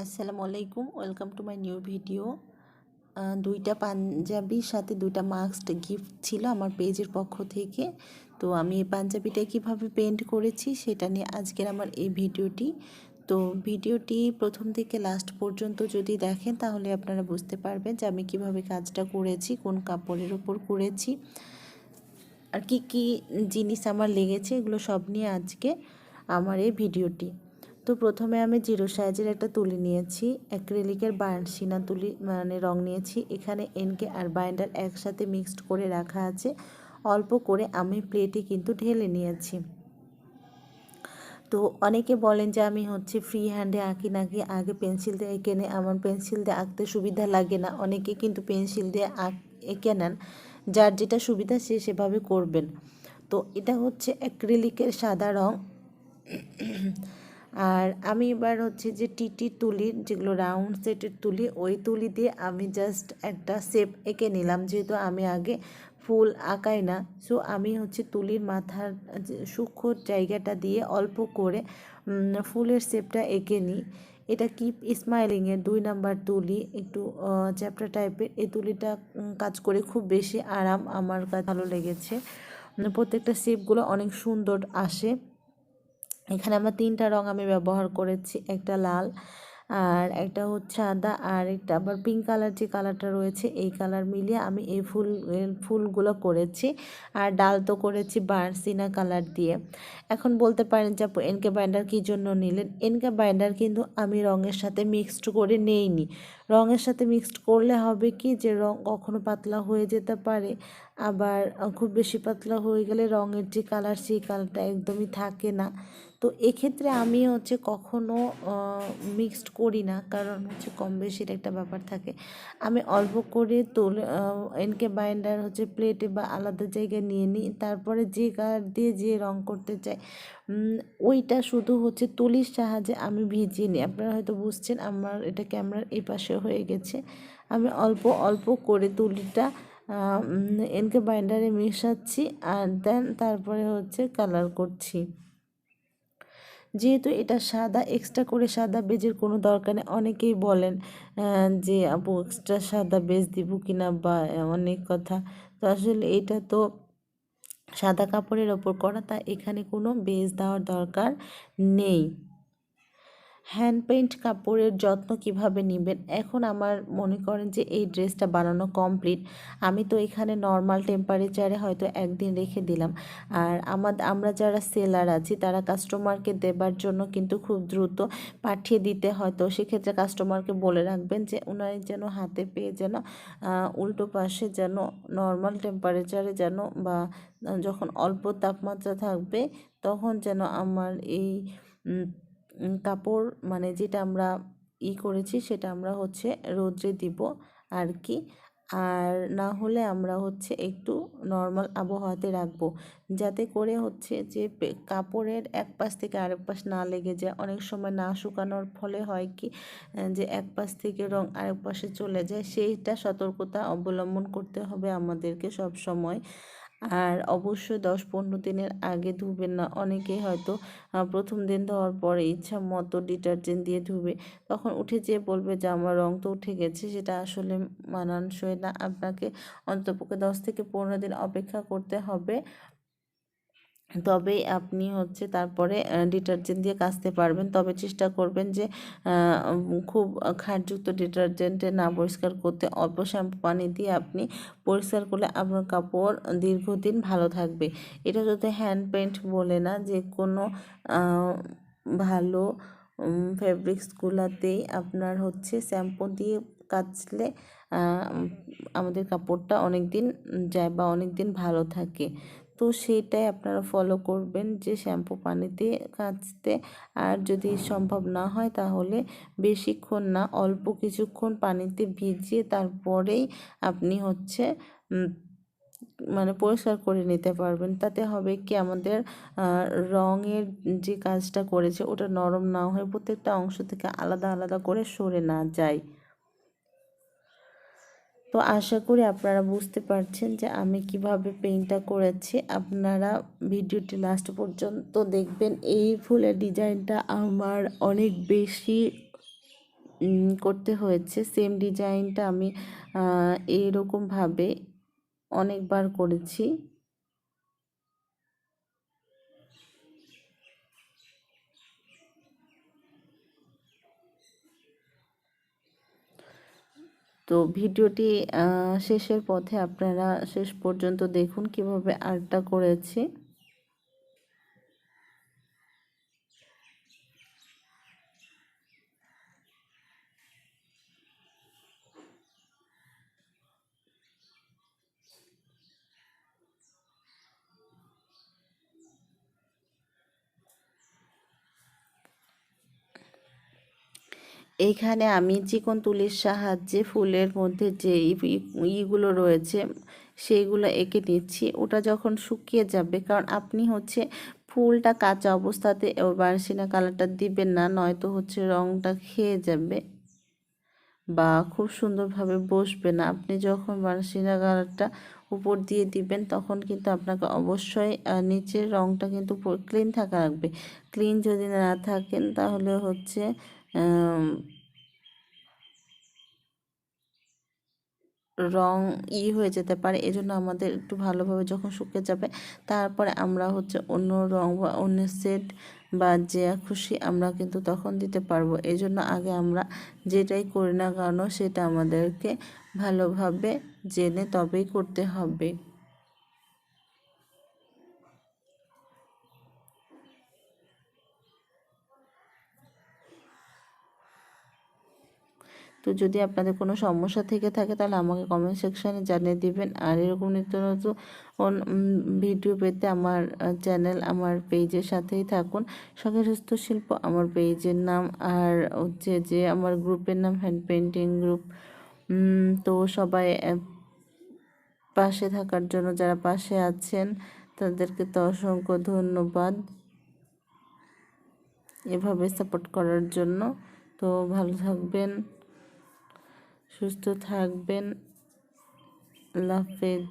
আসসালামু আলাইকুম, welcome to my new video. দুইটা পাঞ্জাবির সাথে দুইটা মাস্কড গিফট ছিল আমার পেজের পক্ষ থেকে। তো আমি এই পাঞ্জাবিটা কীভাবে পেন্ট করেছি সেটা নিয়ে আজকের আমার এই ভিডিওটি। তো ভিডিওটি প্রথম থেকে লাস্ট পর্যন্ত যদি দেখেন তাহলে আপনারা বুঝতে পারবেন যে আমি কিভাবে কাজটা করেছি, কোন কাপড়ের ওপর করেছি, আর কি কি জিনিস আমার লেগেছে, এগুলো সব নিয়ে আজকে আমার এই ভিডিওটি। তো প্রথমে আমি 0 সাইজের একটা তুলি নিয়েছি, অ্যাক্রিলিকের বার্নসিনা তুলি মানে রং নিয়েছি। এখানে এনকে আর বাইন্ডার একসাথে মিক্সড করে রাখা আছে, অল্প করে আমি প্লেটে কিন্তু ঢেলে নিয়েছি। তো অনেকে বলেন যে আমি ফ্রি হ্যান্ডে আঁকি নাকি, আগে পেন্সিল দিয়ে এঁকে নেই, আমার পেন্সিল দিয়ে আঁকতে সুবিধা লাগে না। অনেকে কিন্তু পেন্সিল দিয়ে এঁকে নেন, যার যেটা সুবিধা সে সেভাবে করবেন। তো এটা অ্যাক্রিলিকের সাদা রং। আর আমি এবার যে টিটি তুলির যেগুলো রাউন্ড সেটের তুলি, ওই তুলি দিয়ে আমি জাস্ট একটা শেপ এঁকে নিলাম। যেহেতু আমি আগে ফুল আঁকাই না, সো আমি তুলির মাথার সূক্ষ্ম জায়গাটা দিয়ে অল্প করে ফুলের শেপটা এঁকে নিই। এটা কিপ স্মাইলিংয়ের 2 নাম্বার তুলি, একটু চ্যাপ্টা টাইপের। এই তুলিটা কাজ করে খুব বেশি আরাম, আমার কাছে ভালো লেগেছে। প্রত্যেকটা শেপগুলো অনেক সুন্দর আসে। এখানে আমার 3টা রং আমি ব্যবহার করেছি, একটা লাল, আর একটা সাদা, আর একটা আবার পিঙ্ক কালার, যে কালারটা রয়েছে এই কালার মিলিয়ে আমি এই ফুলগুলো করেছি। আর ডাল তো করেছি বার্নসিনা কালার দিয়ে। এখন বলতে পারেন যে আপু এনকে বাইন্ডার কী জন্য নিলেন? এনকে বাইন্ডার কিন্তু আমি রঙের সাথে মিক্সড করে নেইনি। রঙের সাথে মিক্সড করলে হবে কি, যে রং কখনো পাতলা হয়ে যেতে পারে, আবার খুব বেশি পাতলা হয়ে গেলে রঙের যে কালার সেই কালারটা একদমই থাকে না। তো এক্ষেত্রে আমি কখনো মিক্সড করি না, কারণ কম বেশির একটা ব্যাপার থাকে। আমি অল্প করে তুলে এনকে বাইন্ডার প্লেটে বা আলাদা জায়গায় নিয়ে নিই, তারপরে যে কালার দিয়ে যে রং করতে চাই ওইটা শুধু তুলির সাহায্যে আমি ভিজিয়ে নিই। আপনারা হয়তো বুঝছেন, আমার এটা ক্যামেরার এই পাশে হয়ে গেছে। আমি অল্প অল্প করে তুলিটা এনকে বাইন্ডারে মেশাচ্ছি, আর দেন তারপরে কালার করছি। যেহেতু এটা সাদা, এক্সট্রা করে সাদা বেজের কোনো দরকার নেই। অনেকেই বলেন যে আপু এক্সট্রা সাদা বেজ দিব কিনা, বা অনেক কথা। তো আসলে এটা তো সাদা কাপড়ের ওপর করা, তাই এখানে কোনো বেজ দেওয়ার দরকার নেই। হ্যান্ড পেইন্ট কাপড়ের যত্ন কিভাবে নেবেন? এখন আমার মনে করেন যে এই ড্রেসটা বানানো কমপ্লিট, আমি তো এখানে নর্মাল টেম্পারেচারে হয়তো একদিন রেখে দিলাম। আর আমরা যারা সেলার আছি তারা কাস্টমারকে দেবার জন্য কিন্তু খুব দ্রুত পাঠিয়ে দিতে হয়। তো সেক্ষেত্রে কাস্টমারকে বলে রাখবেন যে ওনারা যেন হাতে পেয়ে যেন উল্টো পাশে যেন নর্মাল টেম্পারেচারে যেন, বা যখন অল্প তাপমাত্রা থাকবে তখন যেন আমার এই কাপড় মানে যেটা আমরা করেছি সেটা আমরা রোদ্রে দিব আর কি। আর না হলে আমরা একটু নর্মাল আবহাওয়াতে রাখবো, যাতে করে যে কাপড়ের এক পাশ থেকে আরেক পাশ না লেগে যায়। অনেক সময় না শুকানোর ফলে হয় কি, যে এক পাশ থেকে রং আরেক পাশে চলে যায়, সেইটা সতর্কতা অবলম্বন করতে হবে আমাদেরকে সব সময়। আর অবশ্যই 10-15 দিনের আগে ধুবেন না। অনেকেই হয়তো প্রথম দিন ধোয়ার পরে ইচ্ছা মতো ডিটারজেন্ট দিয়ে ধুবে, তখন উঠে যেয়ে বলবে যে আমার রং তো উঠে গেছে। সেটা আসলে মানানসই না। আপনাকে অন্ততপক্ষে 10 থেকে 15 দিন অপেক্ষা করতে হবে, তবেই আপনি তারপরে ডিটারজেন্ট দিয়ে কাচতে পারবেন। তবে চেষ্টা করবেন যে খুব ক্ষারযুক্ত ডিটারজেন্টে না পরিষ্কার করতে, অল্প শ্যাম্পু পানি দিয়ে আপনি পরিষ্কার করলে আপনার কাপড় দীর্ঘদিন ভালো থাকবে। এটা যদি হ্যান্ড পেইন্ট বলে না, যে কোনো ভালো ফেব্রিক্সগুলোতেই আপনার শ্যাম্পু দিয়ে কাচলে আমাদের কাপড়টা অনেক দিন যায় বা অনেক দিন ভালো থাকে। তো সেটাই আপনারা ফলো করবেন, যে শ্যাম্পু পানিতে কাচতে। আর যদি সম্ভব না হয় তাহলে বেশিক্ষণ না, অল্প কিছুক্ষণ পানিতে ভিজিয়ে তারপরেই আপনি মানে পরিষ্কার করে নিতে পারবেন। তাতে হবে কি, আমাদের রঙের যে কাজটা করেছে ওটা নরম না হয়ে প্রত্যেকটা অংশ থেকে আলাদা আলাদা করে সরে না যায়। তো আশা করি আপনারা বুঝতে পারছেন যে আমি কিভাবে পেইন্টটা করেছি। আপনারা ভিডিওটি লাস্ট পর্যন্ত দেখবেন। এই ফুলের ডিজাইনটা আমার অনেক বেশি করতে হয়েছে। সেম ডিজাইনটা আমি এইরকমভাবে অনেকবার করেছি। তো ভিডিওটি শেষের পথে আপনারা শেষ পর্যন্ত দেখুন কিভাবে আর্টটা করেছি। এইখানে আমি চিকন তুলির সাহায্যে ফুলের মধ্যে যে ইগুলো রয়েছে সেইগুলো এঁকে নিচ্ছি। ওটা যখন শুকিয়ে যাবে, কারণ আপনি হচ্ছে ফুলটা কাঁচা অবস্থাতে বার্সিনা কালারটা দিবেন না, নয়তো হচ্ছে রঙটা খেয়ে যাবে বা খুব সুন্দরভাবে বসবে না। আপনি যখন বার্সিনা কালারটা উপর দিয়ে দিবেন তখন কিন্তু আপনাকে অবশ্যই নিচের রঙটা কিন্তু ক্লিন থাকা লাগবে। ক্লিন যদি না থাকেন তাহলে হচ্ছে রং হয়ে যেতে পারে। এজন্য আমাদের একটু ভালোভাবে যখন শুকিয়ে যাবে তারপরে আমরা হচ্ছে অন্য রং বা অন্য সেট বা যে খুশি আমরা কিন্তু তখন দিতে পারবো। এজন্য আগে আমরা যেটাই করি না কেন সেটা আমাদেরকে ভালোভাবে জেনে তবেই করতে হবে। তো যদি আপনাদের কোনো সমস্যা থেকে থাকে তাহলে আমাকে কমেন্ট সেকশানে জানিয়ে দিবেন। আর এরকম নিত্য নতুন ভিডিও পেতে আমার চ্যানেল, আমার পেজের সাথেই থাকুন। শখের হস্তশিল্প আমার পেজের নাম, আর হচ্ছে যে আমার গ্রুপের নাম হ্যান্ড পেন্টিং গ্রুপ। তো সবাই পাশে থাকার জন্য, যারা পাশে আছেন তাদেরকে তো অসংখ্য ধন্যবাদ এভাবে সাপোর্ট করার জন্য। তো ভালো থাকবেন, সুস্থ থাকবেন। আল্লাহ হাফেজ।